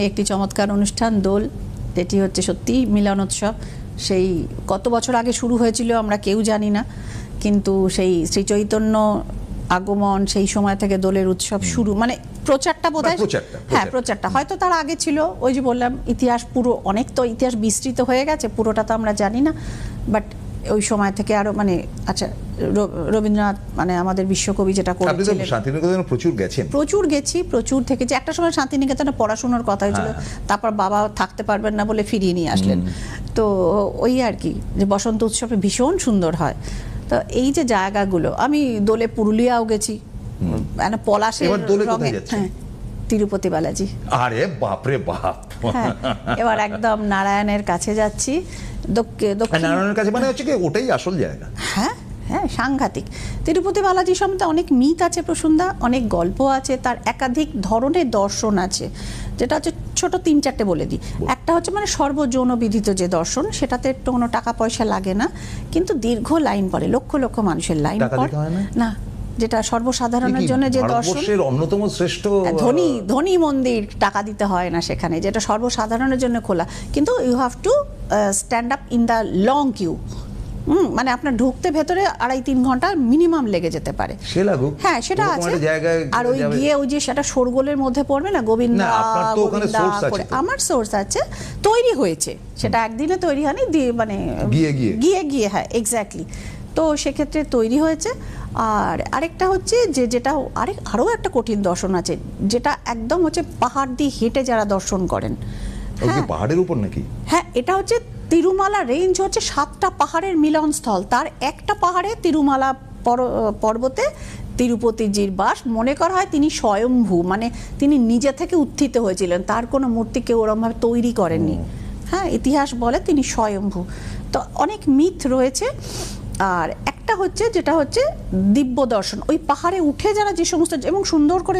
একটি চমৎকার অনুষ্ঠান দোল, যেটি হচ্ছে সত্যি মিলনোৎসব। সেই কত বছর আগে শুরু হয়েছিল আমরা কেউ জানি না, কিন্তু সেই শ্রী চৈতন্য আগমন, সেই সময় থেকে দোলের উৎসব শুরু, মানে প্রচারটা বোধহয়, হ্যাঁ প্রচারটা হয়তো তার আগে ছিল। ওই যে বললাম ইতিহাস পুরো, অনেক তো ইতিহাস বিস্তৃত হয়ে গেছে, পুরোটা তো আমরা জানি না, বাট ওই সময় থেকে আরো মানে আচ্ছা রবীন্দ্রনাথ মানে আমাদের বিশ্বকবি যেটা করেছিলেন। শান্তিনিকেতনে প্রচুর গেছেন? প্রচুর গেছি, প্রচুর থেকেছি। একটা সময় শান্তিনিকেতনে পড়াশোনার কথা হয়েছিল, তারপর বাবা থাকতে পারবেন না বলে ফিরিয়ে নিয়ে আসলেন। তো ওই আর কি, যে বসন্ত উৎসবে ভীষণ সুন্দর হয়। তো এই যে জায়গাগুলো, আমি দোলে পুরুলিয়াও গেছি, মানে পলাশের রঙে, হ্যাঁ তিরুপতি বালাজি। আরে বাপরে বাপ, হ্যাঁ এবার একদম নারায়ণের কাছে যাচ্ছি। নারায়ণের কাছে মানে হচ্ছে কি ওটাই আসল জায়গা। হ্যাঁ হ্যাঁ সাংঘাতিক। তিরুপতি বালাজি সম্বন্ধে অনেক মিথ আছে প্রসুন্দা, অনেক গল্প আছে, তার একাধিক ধরনের দর্শন আছে। যেটা হচ্ছে ছোট 3-4টে বলে দিই। একটা হচ্ছে মানে সর্বযৌন বিধিত যে দর্শন, সেটাতে কোনো টাকা পয়সা লাগে না, কিন্তু দীর্ঘ লাইন পড়ে, লক্ষ লক্ষ মানুষের লাইন পড়ে না। যেটা সর্বসাধারণের জন্য যে দর্শন, অন্যতম শ্রেষ্ঠ ধনী মন্দির, টাকা দিতে হয় না সেখানে, যেটা সর্বসাধারণের জন্য খোলা, কিন্তু you have to stand up in the long queue. মানে আপনার ঢুকতে ভেতরে 2.5-3 ঘন্টা মিনিমাম লেগে যেতে পারে। হ্যাঁ সেটা আছে। আর ওই গিয়ে ওই যে সেটা শোরগোলের মধ্যে পড়বে না, গোবিন্দা করে। আমার সোর্স আছে, তৈরি হয়েছে, সেটা একদিনে তৈরি হয়নি, মানে গিয়ে গিয়ে হ্যাঁ এক্স্যাক্টলি। তো সেক্ষেত্রে তৈরি হয়েছে। আর আরেকটা হচ্ছে যে যেটা আরও একটা কঠিন দর্শন আছে, যেটা একদম হচ্ছে পাহাড় দিয়ে হেঁটে যারা দর্শন করেন। পাহাড়ের উপর নাকি? হ্যাঁ এটা হচ্ছে তিরুমালা রেঞ্জ, হচ্ছে 7টা পাহাড়ের মিলনস্থল। তার একটা পাহাড়ে তিরুমালা পর্বতে তিরুপতিজির বাস। মনে করা হয় তিনি স্বয়ম্ভু, মানে তিনি নিজে থেকে উত্থিত হয়েছিলেন, তার কোনো মূর্তি কেউ ওরমভাবে তৈরি করেননি। হ্যাঁ ইতিহাস বলে তিনি স্বয়ম্ভু। তো অনেক মিথ রয়েছে। আর একটা হচ্ছে যেটা হচ্ছে দিব্য দর্শন, ওই পাহাড়ে উঠে যারা যে সমস্ত, এবং সুন্দর করে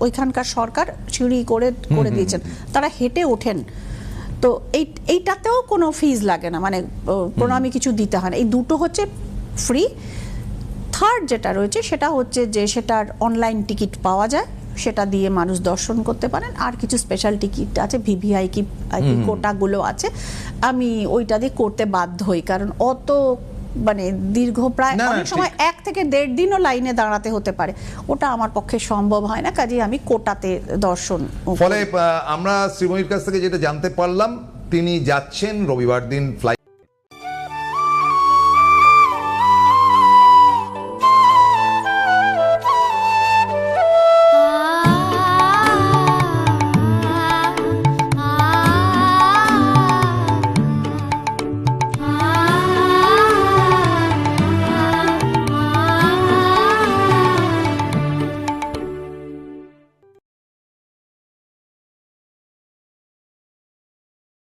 ওইখানকার সরকার সিঁড়ি করে দিয়েছেন, তারা হেঁটে ওঠেন। তো এইটাতেও কোনো ফিজ লাগে না, মানে প্রণামী কিছু দিতে হয় না। এই দুটো হচ্ছে ফ্রি। থার্ড যেটা রয়েছে সেটা হচ্ছে যে সেটার অনলাইন টিকিট পাওয়া যায়, সেটা দিয়ে মানুষ দর্শন করতে পারেন। আর কিছু স্পেশাল টিকিট আছে, ভিভিআইপি কোটাগুলো আছে। আমি ওইটা দিয়ে করতে বাধ্য হই, কারণ অত মানে দীর্ঘ, প্রায় অনেক সময় 1 থেকে 1.5 দিনও লাইনে দাঁড়াতে হতে পারে, ওটা আমার পক্ষে সম্ভব হয় না, কাজেই আমি কোটাতে দর্শন। ফলে আমরা শ্রীময়ীর কাছ থেকে যেটা জানতে পারলাম, তিনি যাচ্ছেন রবিবার দিন ফ্লাইট